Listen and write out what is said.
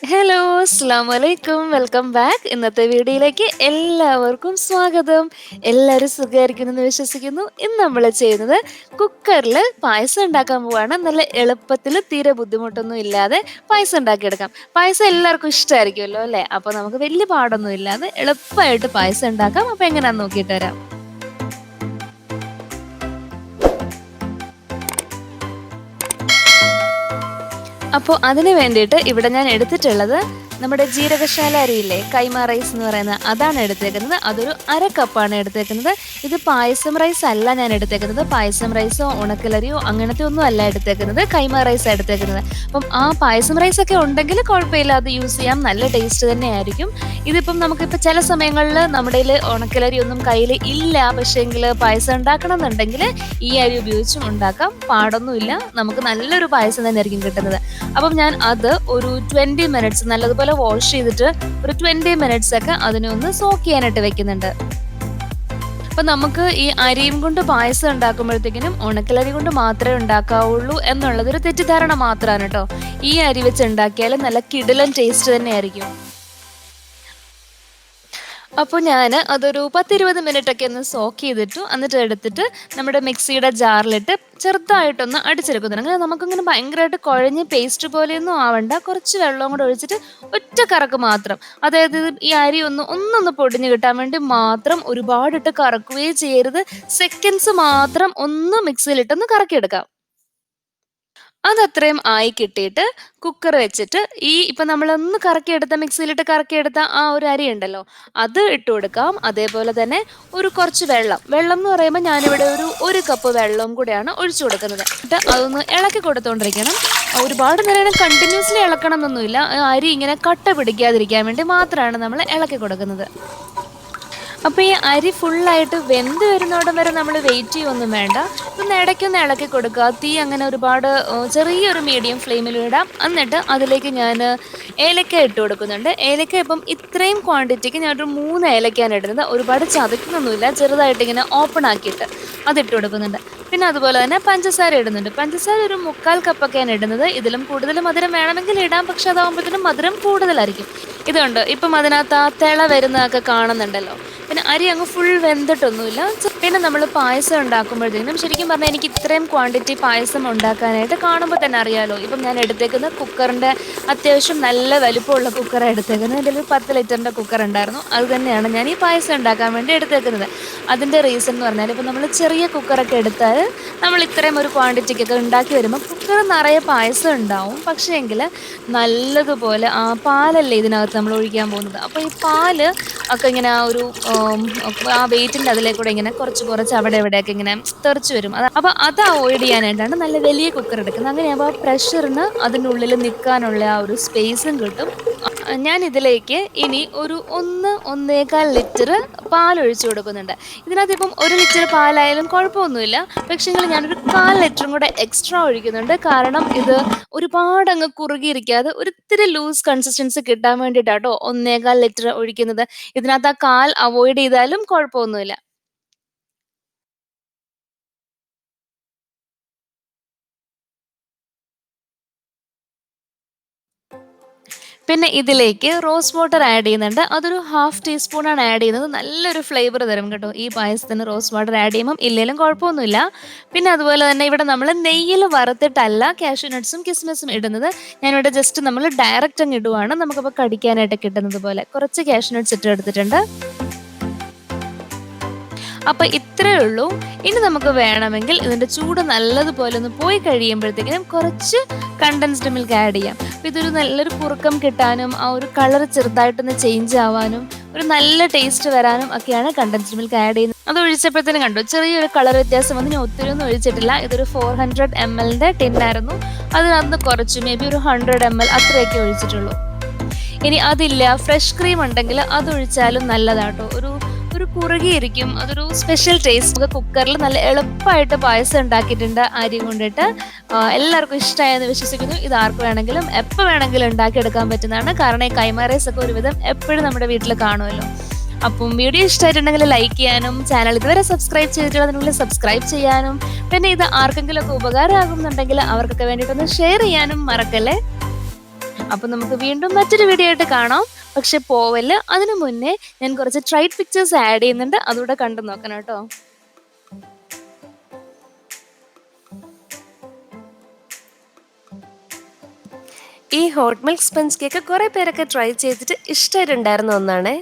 Hello, അസ്സലാമു അലൈക്കും. Welcome back. ഇന്നത്തെ വീഡിയോയിലേക്ക് എല്ലാവർക്കും സ്വാഗതം. എല്ലാവരും സുഖമായിരിക്കുമെന്ന് വിശ്വസിക്കുന്നു. ഇന്ന് നമ്മൾ ചെയ്യുന്നത് കുക്കറിൽ പായസം ഉണ്ടാക്കാൻ പോവാണ്. നല്ല എളുപ്പത്തിൽ തീരെ ബുദ്ധിമുട്ടൊന്നും ഇല്ലാതെ പായസം ഉണ്ടാക്കിയെടുക്കാം. പായസം എല്ലാവർക്കും ഇഷ്ടമായിരിക്കുമല്ലോ അല്ലേ? അപ്പോൾ നമുക്ക് വലിയ പാടൊന്നും ഇല്ലാതെ എളുപ്പമായിട്ട് പായസം ഉണ്ടാക്കാം. അപ്പോൾ എങ്ങനെയാണെന്ന് നോക്കിയിട്ട് വരാം. അപ്പോൾ അതിന് വേണ്ടിയിട്ട് ഇവിടെ ഞാൻ എടുത്തിട്ടുള്ളത് നമ്മുടെ ജീരകശാല അരിയില്ലേ, കൈമ റൈസ് എന്ന് പറയുന്നത്, അതാണ് എടുത്തേക്കുന്നത്. അതൊരു 1/2 കപ്പാണ് എടുത്തേക്കുന്നത്. ഇത് പായസം റൈസ് അല്ല ഞാൻ എടുത്തേക്കുന്നത്. പായസം റൈസോ ഉണക്കലരിയോ അങ്ങനത്തെ ഒന്നും അല്ല എടുത്തേക്കുന്നത്. കൈമ റൈസാണ് എടുത്തേക്കുന്നത്. അപ്പം ആ പായസം റൈസ് ഒക്കെ ഉണ്ടെങ്കിൽ കുഴപ്പമില്ല, അത് യൂസ് ചെയ്യാം. നല്ല ടേസ്റ്റ് തന്നെയായിരിക്കും. ഇതിപ്പം നമുക്കിപ്പോൾ ചില സമയങ്ങളിൽ നമ്മുടെ കയ്യിൽ ഉണക്കലരി ഒന്നും കയ്യിൽ ഇല്ല, പക്ഷേങ്കിൽ പായസം ഉണ്ടാക്കണം എന്നുണ്ടെങ്കിൽ ഈ അരി ഉപയോഗിച്ചും ഉണ്ടാക്കാം. പാടൊന്നുമില്ല, നമുക്ക് നല്ലൊരു പായസം തന്നെ ആയിരിക്കും കിട്ടുന്നത്. അപ്പം ഞാൻ അത് ഒരു 20 മിനിറ്റ്സ് നല്ലതുപോലെ വാഷ് ചെയ്തിട്ട് ഒരു 20 മിനിറ്റ്സ് ഒക്കെ അതിനെ ഒന്ന് സോക്ക് ചെയ്യാനായിട്ട് വെക്കുന്നുണ്ട്. അപ്പൊ നമുക്ക് ഈ അരിയും കൊണ്ട് പായസം ഉണ്ടാക്കുമ്പോഴത്തേക്കിനും ഉണക്കലരി കൊണ്ട് മാത്രമേ ഉണ്ടാക്കാവുള്ളൂ എന്നുള്ളത് ഒരു തെറ്റിദ്ധാരണ മാത്രമാണ് കേട്ടോ. ഈ അരി വെച്ച് ഉണ്ടാക്കിയാൽ നല്ല കിടിലൻ ടേസ്റ്റ് തന്നെയായിരിക്കും. അപ്പോൾ ഞാൻ അതൊരു 10-20 മിനിറ്റ് ഒക്കെ ഒന്ന് സോക്ക് ചെയ്തിട്ടു. എന്നിട്ട് എടുത്തിട്ട് നമ്മുടെ മിക്സിയുടെ ജാറിലിട്ട് ചെറുതായിട്ടൊന്ന് അടിച്ചെടുക്കുന്നുണ്ട്. അങ്ങനെ നമുക്കിങ്ങനെ ഭയങ്കരമായിട്ട് കുഴഞ്ഞ് പേസ്റ്റ് പോലെയൊന്നും ആവണ്ട. കുറച്ച് വെള്ളവും കൂടെ ഒഴിച്ചിട്ട് ഒറ്റ കറക്ക് മാത്രം. അതായത് ഈ അരി ഒന്നൊന്ന് പൊടിഞ്ഞ് കിട്ടാൻ വേണ്ടി മാത്രം, ഒരുപാടിട്ട് കറക്കുകയേ ചെയ്യരുത്. സെക്കൻഡ്സ് മാത്രം ഒന്ന് മിക്സിയിലിട്ടൊന്ന് കറക്കിയെടുക്കാം. അതത്രയും ആയി കിട്ടിയിട്ട് കുക്കർ വെച്ചിട്ട് ഇപ്പം നമ്മളൊന്ന് കറക്കിയെടുത്ത, മിക്സിയിലിട്ട് കറക്കിയെടുത്ത ആ ഒരു അരി ഉണ്ടല്ലോ, അത് ഇട്ട് കൊടുക്കാം. അതേപോലെ തന്നെ കുറച്ച് വെള്ളം എന്ന് പറയുമ്പോൾ ഞാനിവിടെ ഒരു കപ്പ് വെള്ളവും കൂടെയാണ് ഒഴിച്ചു കൊടുക്കുന്നത്. എന്നിട്ട് അതൊന്ന് ഇളക്കി കൊടുത്തോണ്ടിരിക്കണം. ഒരുപാട് നേരം കണ്ടിന്യൂസ്ലി ഇളക്കണം എന്നൊന്നുമില്ല. അരി ഇങ്ങനെ കട്ട പിടിക്കാതിരിക്കാൻ വേണ്ടി മാത്രമാണ് നമ്മൾ ഇളക്കി കൊടുക്കുന്നത്. അപ്പോൾ ഈ അരി ഫുള്ളായിട്ട് വെന്ത് വരുന്നോടം വരെ നമ്മൾ വെയിറ്റ് ചെയ്യൊന്നും വേണ്ട. ഒന്ന് ഇടയ്ക്കൊന്ന് ഇളക്കി കൊടുക്കുക. തീ അങ്ങനെ ഒരുപാട് ചെറിയൊരു മീഡിയം ഫ്ലെയിമിൽ ഇടാം. എന്നിട്ട് അതിലേക്ക് ഞാൻ ഏലക്ക ഇട്ട് കൊടുക്കുന്നുണ്ട്. ഏലക്ക ഇപ്പം ഇത്രയും ക്വാണ്ടിറ്റിക്ക് ഞാനൊരു 3 ഏലക്കയാണ് ഇടുന്നത്. ഒരുപാട് ചതയ്ക്കുന്നൊന്നുമില്ല, ചെറുതായിട്ട് ഇങ്ങനെ ഓപ്പൺ ആക്കിയിട്ട് അതിട്ട് കൊടുക്കുന്നുണ്ട്. പിന്നെ അതുപോലെ തന്നെ പഞ്ചസാര ഇടുന്നുണ്ട്. പഞ്ചസാര ഒരു 3/4 കപ്പൊക്കെയാണ് ഇടുന്നത്. ഇതിലും കൂടുതൽ മധുരം വേണമെങ്കിൽ ഇടാം, പക്ഷെ അതാകുമ്പോഴത്തേനും മധുരം കൂടുതലായിരിക്കും. ഇതുണ്ട് ഇപ്പം അതിനകത്ത് ആ തിള വരുന്നതൊക്കെ കാണുന്നുണ്ടല്ലോ. പിന്നെ അരി അങ്ങ് ഫുൾ വെന്തിട്ടൊന്നുമില്ല. പിന്നെ നമ്മൾ പായസം ഉണ്ടാക്കുമ്പോഴത്തേക്കും ശരിക്കും പറഞ്ഞാൽ എനിക്ക് ഇത്രയും ക്വാണ്ടിറ്റി പായസം ഉണ്ടാക്കാനായിട്ട് കാണുമ്പോൾ തന്നെ അറിയാമല്ലോ. ഇപ്പം ഞാൻ എടുത്തേക്കുന്ന കുക്കറിൻ്റെ അത്യാവശ്യം നല്ല വലിപ്പമുള്ള കുക്കറാണ് എടുത്തേക്കുന്നത്. എൻ്റെ ഒരു 10 ലിറ്ററിൻ്റെ കുക്കർ ഉണ്ടായിരുന്നു. അത് തന്നെയാണ് ഞാൻ ഈ പായസം ഉണ്ടാക്കാൻ വേണ്ടി എടുത്തേക്കുന്നത്. അതിൻ്റെ റീസൺ എന്ന് പറഞ്ഞാൽ, ഇപ്പം നമ്മൾ ചെറിയ കുക്കറൊക്കെ എടുത്താൽ നമ്മൾ ഇത്രയും ഒരു ക്വാണ്ടിറ്റിക്കൊക്കെ ഉണ്ടാക്കി വരുമ്പോൾ കുക്കർ നിറയെ പായസം ഉണ്ടാവും. പക്ഷേ എങ്കിൽ നല്ലതുപോലെ പാലല്ലേ ഇതിനകത്ത് നമ്മൾ ഒഴിക്കാൻ പോകുന്നത്. അപ്പോൾ ഈ പാല് ഒക്കെ ഇങ്ങനെ ആ വെയിറ്റിൻ്റെ അതിലേക്കൂടെ ഇങ്ങനെ കുറച്ച് അവിടെ ഇവിടെയൊക്കെ ഇങ്ങനെ തെറിച്ച് വരും. അപ്പോൾ അത് അവോയ്ഡ് ചെയ്യാനായിട്ടാണ് നല്ല വലിയ കുക്കർ എടുക്കുന്നത്. അങ്ങനെയാകുമ്പോൾ ആ പ്രഷറിന് അതിൻ്റെ ഉള്ളിൽ നിൽക്കാനുള്ള ആ ഒരു സ്പേസും കിട്ടും. ഞാൻ ഇതിലേക്ക് ഇനി ഒരു 1-1.25 ലിറ്റർ പാൽ ഒഴിച്ചു കൊടുക്കുന്നുണ്ട്. ഇതിനകത്ത് ഇപ്പം 1 ലിറ്റർ പാലായാലും കുഴപ്പമൊന്നുമില്ല. പക്ഷേങ്കിൽ ഞാനൊരു 1/4 ലിറ്ററും കൂടെ എക്സ്ട്രാ ഒഴിക്കുന്നുണ്ട്. കാരണം ഇത് ഒരുപാട് അങ്ങ് കുറുകിയിരിക്കാതെ ഒരിത്തിരി ലൂസ് കൺസിസ്റ്റൻസി കിട്ടാൻ വേണ്ടിയിട്ടാട്ടോ 1.25 ലിറ്റർ ഒഴിക്കുന്നത്. ഇതിനകത്ത് ആ 1/4 അവോയ്ഡ് ചെയ്താലും കുഴപ്പമൊന്നുമില്ല. പിന്നെ ഇതിലേക്ക് റോസ് വാട്ടർ ആഡ് ചെയ്യുന്നുണ്ട്. അതൊരു 1/2 ടീസ്പൂണാണ് ആഡ് ചെയ്യുന്നത്. നല്ലൊരു ഫ്ലേവർ തരും കേട്ടോ ഈ പായസത്തിന് റോസ് വാട്ടർ ആഡ് ചെയ്യുമ്പം. ഇല്ലെങ്കിലും കുഴപ്പമൊന്നുമില്ല. പിന്നെ അതുപോലെ തന്നെ ഇവിടെ നമ്മൾ നെയ്യിൽ വറുത്തിട്ടല്ല കാഷ്യൂ നട്ട്സും കിസ്മിസും ഇടുന്നത്. ഞാനിവിടെ ജസ്റ്റ് നമ്മൾ ഡയറക്റ്റ് അങ്ങ് ഇടുവാണ്. നമുക്കപ്പോൾ കടിക്കാനായിട്ട് കിട്ടുന്നത് പോലെ കുറച്ച് കാഷ്യൂ നട്ട്സ് ഇട്ട് എടുത്തിട്ടുണ്ട്. അപ്പോൾ ഇത്രയേ ഉള്ളൂ. ഇനി നമുക്ക് വേണമെങ്കിൽ ഇതിൻ്റെ ചൂട് നല്ലതുപോലെ ഒന്ന് പോയി കഴിയുമ്പോഴത്തേക്കിനും കുറച്ച് കണ്ടൻസ്ഡ് മിൽക്ക് ആഡ് ചെയ്യാം. അപ്പോൾ ഇതൊരു നല്ലൊരു കുറുക്കം കിട്ടാനും ആ ഒരു കളർ ചെറുതായിട്ടൊന്ന് ചേഞ്ച് ആവാനും ഒരു നല്ല ടേസ്റ്റ് വരാനും ഒക്കെയാണ് കണ്ടൻസ്ഡ് മിൽക്ക് ആഡ് ചെയ്യുന്നത്. അത് ഒഴിച്ചപ്പോഴത്തേനും കണ്ടു ചെറിയൊരു കളർ വ്യത്യാസം വന്ന്. ഞാൻ ഒത്തിരി ഒന്നും ഒഴിച്ചിട്ടില്ല. ഇതൊരു 400 ml ടിന്നായിരുന്നു. അതിനകത്ത് കുറച്ച് മേ ബി ഒരു 100 ml അത്രയൊക്കെ ഒഴിച്ചിട്ടുള്ളൂ. ഇനി അതില്ല, ഫ്രഷ് ക്രീം ഉണ്ടെങ്കിൽ അതൊഴിച്ചാലും നല്ലതാട്ടോ. ഒരു കുറുകിയിരിക്കും, അതൊരു സ്പെഷ്യൽ ടേസ്റ്റ്. കുക്കറിൽ നല്ല എളുപ്പമായിട്ട് പായസം ഉണ്ടാക്കിയിട്ടുണ്ട് അരി കൊണ്ടിട്ട്. എല്ലാവർക്കും ഇഷ്ടമായെന്ന് വിശ്വസിക്കുന്നു. ഇത് ആർക്ക് വേണമെങ്കിലും എപ്പോൾ വേണമെങ്കിലും ഉണ്ടാക്കിയെടുക്കാൻ പറ്റുന്നതാണ്. കാരണം ഈ കൈമ റൈസ് ഒക്കെ ഒരുവിധം എപ്പോഴും നമ്മുടെ വീട്ടിൽ കാണുമല്ലോ. അപ്പം വീഡിയോ ഇഷ്ടമായിട്ടുണ്ടെങ്കിൽ ലൈക്ക് ചെയ്യാനും, ചാനൽ ഇതുവരെ സബ്സ്ക്രൈബ് ചെയ്തിട്ടുള്ളതിനുള്ളിൽ സബ്സ്ക്രൈബ് ചെയ്യാനും, പിന്നെ ഇത് ആർക്കെങ്കിലും ഒക്കെ ഉപകാരമാകുന്നുണ്ടെങ്കിൽ അവർക്കൊക്കെ വേണ്ടിയിട്ടൊന്ന് ഷെയർ ചെയ്യാനും മറക്കല്ലേ. അപ്പൊ നമുക്ക് വീണ്ടും മറ്റൊരു വീഡിയോ ആയിട്ട് കാണാം. പക്ഷെ പോവല്, അതിനു മുന്നേ ഞാൻ കുറച്ച് ട്രൈഡ് പിക്ചേഴ്സ് ആഡ് ചെയ്യുന്നുണ്ട്, അതുകൂടെ കണ്ടു നോക്കണം കേട്ടോ. ഈ ഹോട്ട് മിൽക്ക് സ്പഞ്ച് കേക്ക് കുറെ പേരൊക്കെ ട്രൈ ചെയ്തിട്ട് ഇഷ്ടമായിട്ടുണ്ടായിരുന്ന ഒന്നാണ്.